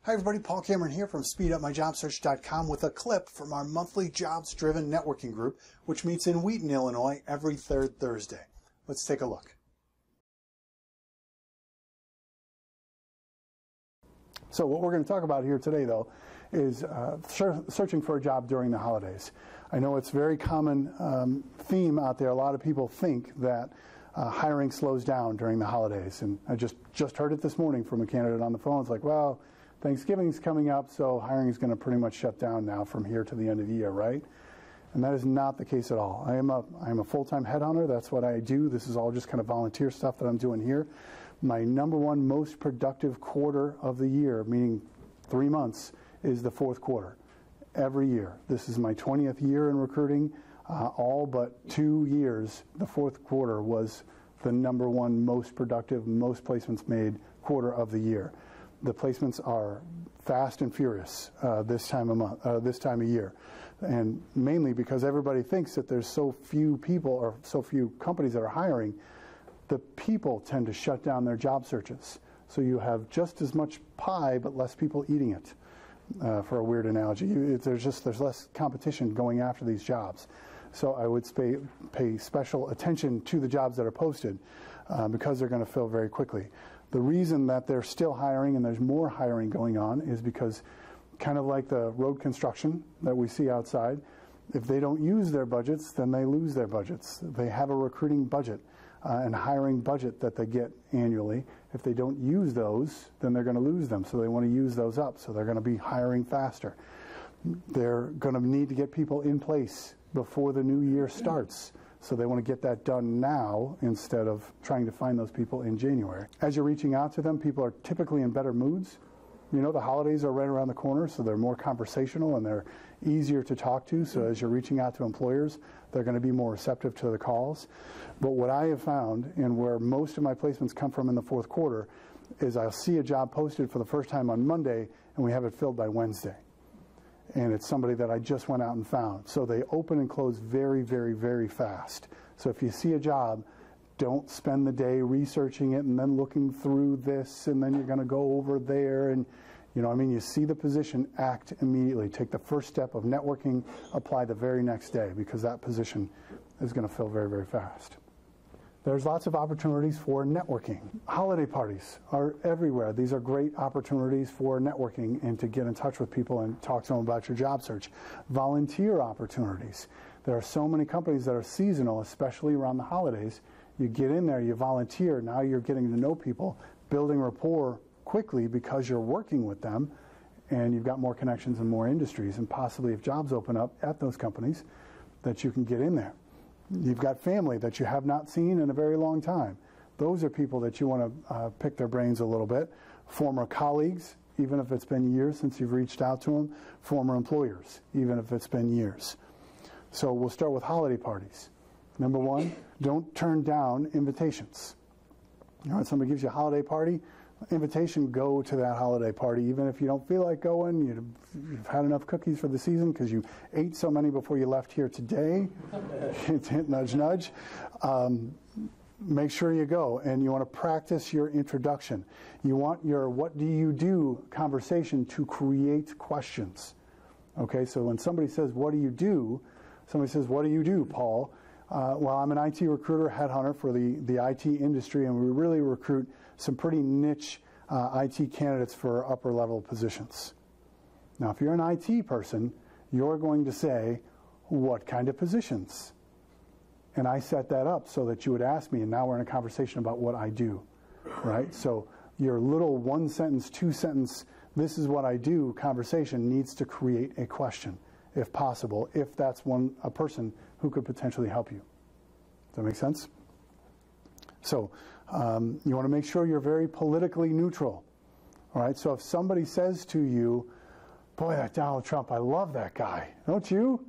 Hi everybody, Paul Cameron here from SpeedUpMyJobSearch.com with a clip from our monthly jobs-driven networking group, which meets in Wheaton, Illinois every third Thursday. Let's take a look. So what we're going to talk about here today, though, is searching for a job during the holidays. I know it's a very common theme out there. A lot of people think that hiring slows down during the holidays, and I just heard it this morning from a candidate on the phone. It's like, well, Thanksgiving's coming up, so hiring is going to pretty much shut down now from here to the end of the year, right? And that is not the case at all. I am a full-time headhunter. That's what I do. This is all just kind of volunteer stuff that I'm doing here. My number one most productive quarter of the year, meaning 3 months, is the fourth quarter every year. This is my 20th year in recruiting. All but 2 years, the fourth quarter was the number one most productive, most placements made quarter of the year. The placements are fast and furious this time of year, and mainly because everybody thinks that there's so few people or so few companies that are hiring. The people tend to shut down their job searches, so you have just as much pie but less people eating it. For a weird analogy, there's less competition going after these jobs. So I would pay special attention to the jobs that are posted because they're going to fill very quickly. The reason that they're still hiring and there's more hiring going on is because, kind of like the road construction that we see outside, if they don't use their budgets, then they lose their budgets. They have a recruiting budget and hiring budget that they get annually. If they don't use those, then they're going to lose them. So they want to use those up. So they're going to be hiring faster. They're going to need to get people in place before the new year starts. So they want to get that done now instead of trying to find those people in January. As you're reaching out to them, people are typically in better moods. You know, the holidays are right around the corner, so they're more conversational and they're easier to talk to. So as you're reaching out to employers, they're going to be more receptive to the calls. But what I have found, and where most of my placements come from in the fourth quarter, is I'll see a job posted for the first time on Monday and we have it filled by Wednesday. And it's somebody that I just went out and found. So they open and close very, very, very fast. So if you see a job, don't spend the day researching it and then looking through this and then you're going to go over there and, you know, I mean, you see the position, act immediately. Take the first step of networking, apply the very next day, because that position is going to fill very, very fast. There's lots of opportunities for networking. Holiday parties are everywhere. These are great opportunities for networking and to get in touch with people and talk to them about your job search. Volunteer opportunities. There are so many companies that are seasonal, especially around the holidays. You get in there, you volunteer, now you're getting to know people, building rapport quickly because you're working with them, and you've got more connections in more industries, and possibly if jobs open up at those companies, that you can get in there. You've got family that you have not seen in a very long time. Those are people that you want to pick their brains a little bit. Former colleagues, even if it's been years since you've reached out to them. Former employers, even if it's been years. So we'll start with holiday parties. Number one, don't turn down invitations. You know, if somebody gives you a holiday party, invitation, go to that holiday party. Even if you don't feel like going, you've had enough cookies for the season because you ate so many before you left here today. Nudge, nudge. Make sure you go, and you want to practice your introduction. You want your what do you do conversation to create questions. Okay, so when somebody says, what do you do? Somebody says, what do you do, Paul? Well, I'm an IT recruiter, headhunter for the IT industry, and we really recruit some pretty niche IT candidates for upper level positions. Now, if you're an IT person, you're going to say, what kind of positions? And I set that up so that you would ask me, and now we're in a conversation about what I do, right? So your little 1 sentence, 2 sentence, this is what I do conversation needs to create a question, if possible, if that's a person who could potentially help you. Does that make sense? So you want to make sure you're very politically neutral. All right, so if somebody says to you, boy, that Donald Trump, I love that guy, don't you?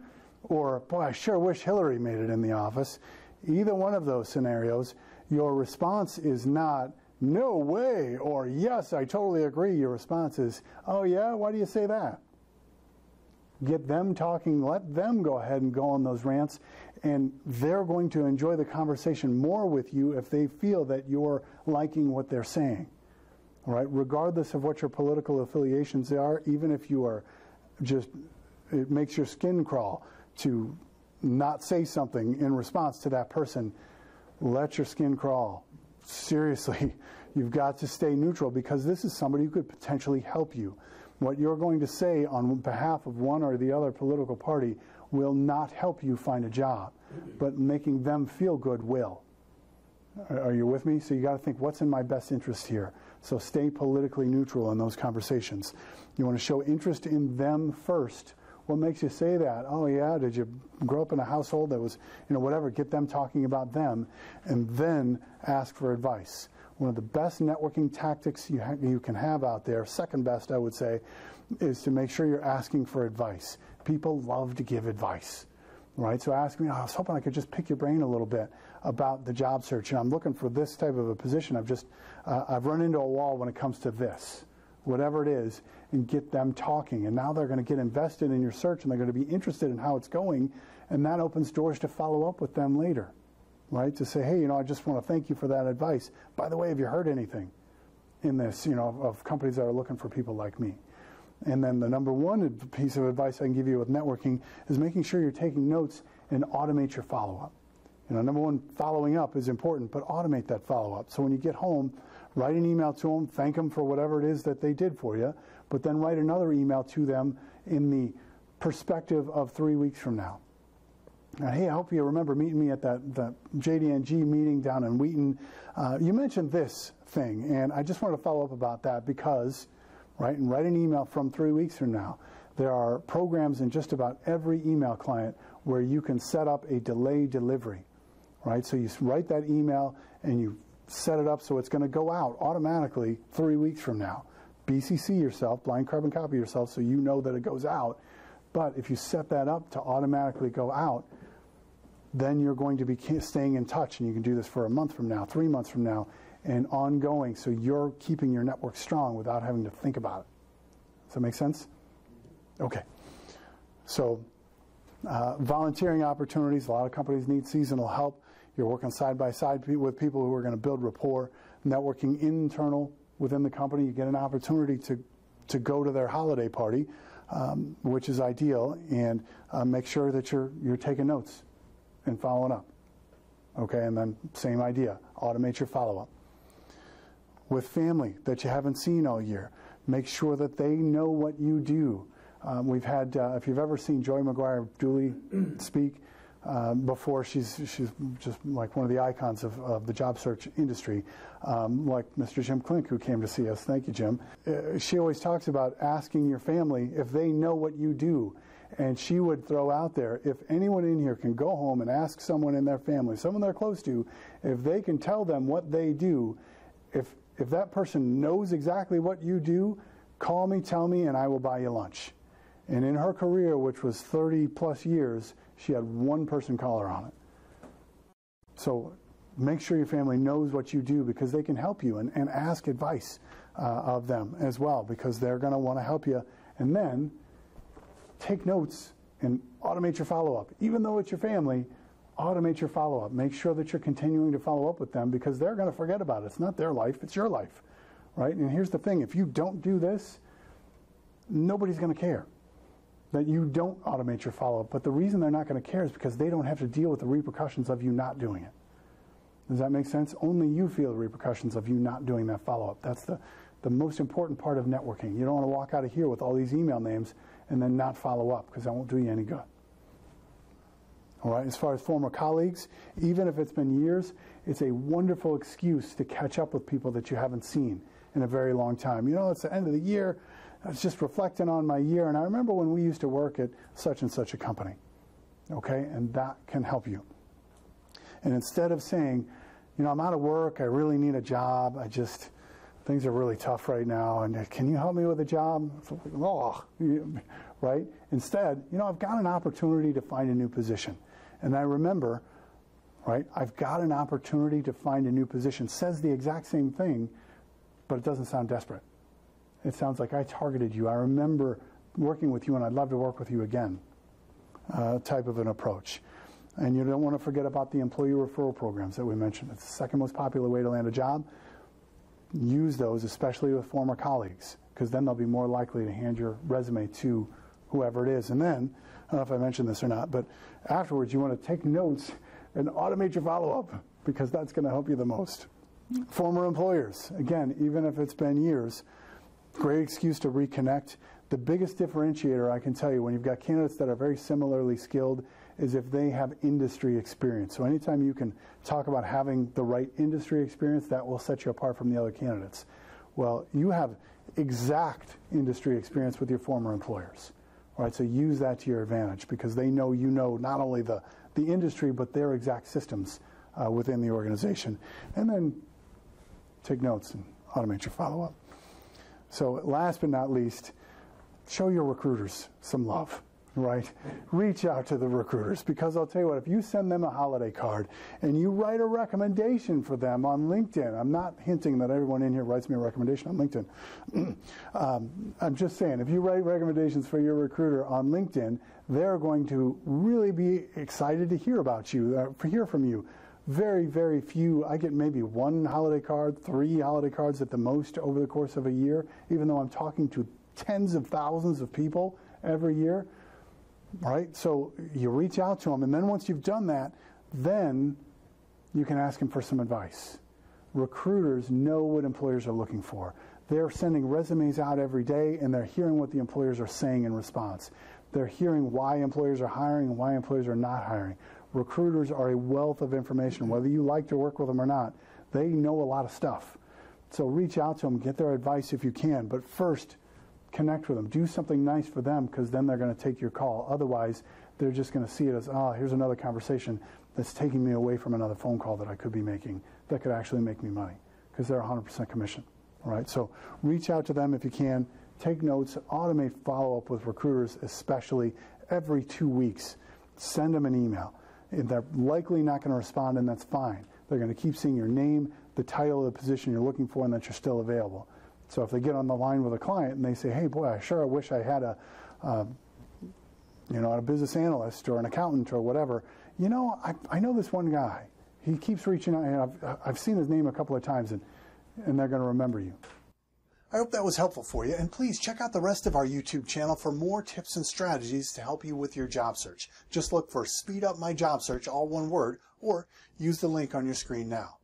Or, boy, I sure wish Hillary made it in the office. Either one of those scenarios, your response is not, no way, or yes, I totally agree. Your response is, oh yeah, why do you say that? Get them talking, let them go ahead and go on those rants, and they're going to enjoy the conversation more with you if they feel that you're liking what they're saying. All right, regardless of what your political affiliations are, even if you are just, it makes your skin crawl to not say something in response to that person, let your skin crawl. Seriously, you've got to stay neutral because this is somebody who could potentially help you. What you're going to say on behalf of one or the other political party will not help you find a job, but making them feel good will. Are you with me? So you got to think, what's in my best interest here? So stay politically neutral in those conversations. You want to show interest in them first. What makes you say that? Oh yeah, did you grow up in a household that was, whatever, get them talking about them, and then ask for advice. One of the best networking tactics you can have out there, second best I would say, is to make sure you're asking for advice. People love to give advice, right? So ask me, I was hoping I could just pick your brain a little bit about the job search, and I'm looking for this type of a position. I've run into a wall when it comes to this, whatever it is, and get them talking. And now they're going to get invested in your search, and they're going to be interested in how it's going, and that opens doors to follow up with them later, right? To say, hey, I just want to thank you for that advice. By the way, have you heard anything in this, of companies that are looking for people like me? And then the number one piece of advice I can give you with networking is making sure you're taking notes and automate your follow-up. Number one, following up is important, but automate that follow-up. So when you get home, write an email to them, thank them for whatever it is that they did for you, but then write another email to them in the perspective of 3 weeks from now. Now, hey, I hope you remember meeting me at that JDNG meeting down in Wheaton. You mentioned this thing, and I just want to follow up about that because, right, and write an email from 3 weeks from now. There are programs in just about every email client where you can set up a delayed delivery, right? So you write that email and you set it up so it's going to go out automatically 3 weeks from now. BCC yourself, blind carbon copy yourself, so you know that it goes out. But if you set that up to automatically go out, then you're going to be staying in touch, and you can do this for a month from now, 3 months from now, and ongoing, so you're keeping your network strong without having to think about it. Does that make sense? Okay. So volunteering opportunities, a lot of companies need seasonal help. You're working side by side with people who are going to build rapport. Networking internal within the company, you get an opportunity to go to their holiday party, which is ideal, and make sure that you're taking notes and following up. Okay, and then same idea, automate your follow-up. With family that you haven't seen all year, make sure that they know what you do. We've had, if you've ever seen Joy McGuire-Dooley speak before, she's just like one of the icons of the job search industry, like Mr. Jim Klink, who came to see us. Thank you, Jim. She always talks about asking your family if they know what you do. And she would throw out there, if anyone in here can go home and ask someone in their family, someone they're close to, if they can tell them what they do, if that person knows exactly what you do, call me, tell me, and I will buy you lunch. And in her career, which was 30 plus years, she had one person call her on it. So make sure your family knows what you do, because they can help you, and ask advice of them as well, because they're going to want to help you. And then take notes and automate your follow-up. Even though it's your family, automate your follow-up. Make sure that you're continuing to follow up with them, because they're going to forget about it. It's not their life, it's your life, right? And here's the thing, if you don't do this, nobody's going to care that you don't automate your follow-up. But the reason they're not going to care is because they don't have to deal with the repercussions of you not doing it. Does that make sense? Only you feel the repercussions of you not doing that follow-up. That's the most important part of networking. You don't want to walk out of here with all these email names and then not follow up, because that won't do you any good. All right, as far as former colleagues, even if it's been years, it's a wonderful excuse to catch up with people that you haven't seen in a very long time. It's the end of the year. I was just reflecting on my year, and I remember when we used to work at such and such a company. Okay, and that can help you. And instead of saying, I'm out of work, I really need a job, things are really tough right now, and can you help me with a job? Oh, right? Instead, I've got an opportunity to find a new position. And I remember, right, I've got an opportunity to find a new position. Says the exact same thing, but it doesn't sound desperate. It sounds like I targeted you. I remember working with you, and I'd love to work with you again, type of an approach. And you don't want to forget about the employee referral programs that we mentioned. It's the second most popular way to land a job. use those, especially with former colleagues, because then they'll be more likely to hand your resume to whoever it is. And then, I don't know if I mentioned this or not, but afterwards you want to take notes and automate your follow-up, because that's going to help you the most. Former employers, again, even if it's been years, great excuse to reconnect. The biggest differentiator I can tell you when you've got candidates that are very similarly skilled is if they have industry experience. So anytime you can talk about having the right industry experience, that will set you apart from the other candidates. Well, you have exact industry experience with your former employers. All right, so use that to your advantage, because they know you know not only the industry, but their exact systems within the organization. And then take notes and automate your follow-up. So last but not least, show your recruiters some love, right? Reach out to the recruiters, because I'll tell you what, if you send them a holiday card and you write a recommendation for them on LinkedIn, I'm not hinting that everyone in here writes me a recommendation on LinkedIn. I'm just saying, if you write recommendations for your recruiter on LinkedIn, they're going to really be excited to hear about you, hear from you. Very, very few. I get maybe one holiday card, 3 holiday cards at the most over the course of a year, even though I'm talking to tens of thousands of people every year. Right? So you reach out to them, and then once you've done that, then you can ask them for some advice. Recruiters know what employers are looking for. They're sending resumes out every day, and they're hearing what the employers are saying in response. They're hearing why employers are hiring and why employers are not hiring. Recruiters are a wealth of information. Whether you like to work with them or not, they know a lot of stuff. So reach out to them, get their advice if you can, but first, connect with them. Do something nice for them, because then they're going to take your call. Otherwise, they're just going to see it as, oh, here's another conversation that's taking me away from another phone call that I could be making that could actually make me money, because they're 100% commission. All right? So reach out to them if you can. Take notes. Automate follow-up with recruiters, especially every 2 weeks. Send them an email. And they're likely not going to respond, and that's fine. They're going to keep seeing your name, the title of the position you're looking for, and that you're still available. So if they get on the line with a client and they say, hey, boy, I wish I had a business analyst or an accountant or whatever, I know this one guy. He keeps reaching out. I've seen his name a couple of times, and they're going to remember you. I hope that was helpful for you, and please check out the rest of our YouTube channel for more tips and strategies to help you with your job search. Just look for Speed Up My Job Search, all one word, or use the link on your screen now.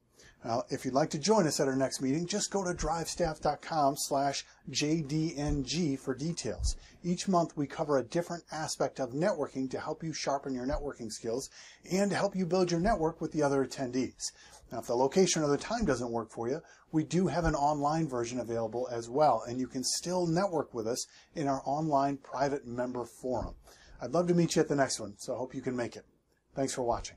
Now, if you'd like to join us at our next meeting, just go to drivestaff.com/JDNG for details. Each month, we cover a different aspect of networking to help you sharpen your networking skills and to help you build your network with the other attendees. Now, if the location or the time doesn't work for you, we do have an online version available as well, and you can still network with us in our online private member forum. I'd love to meet you at the next one, so I hope you can make it. Thanks for watching.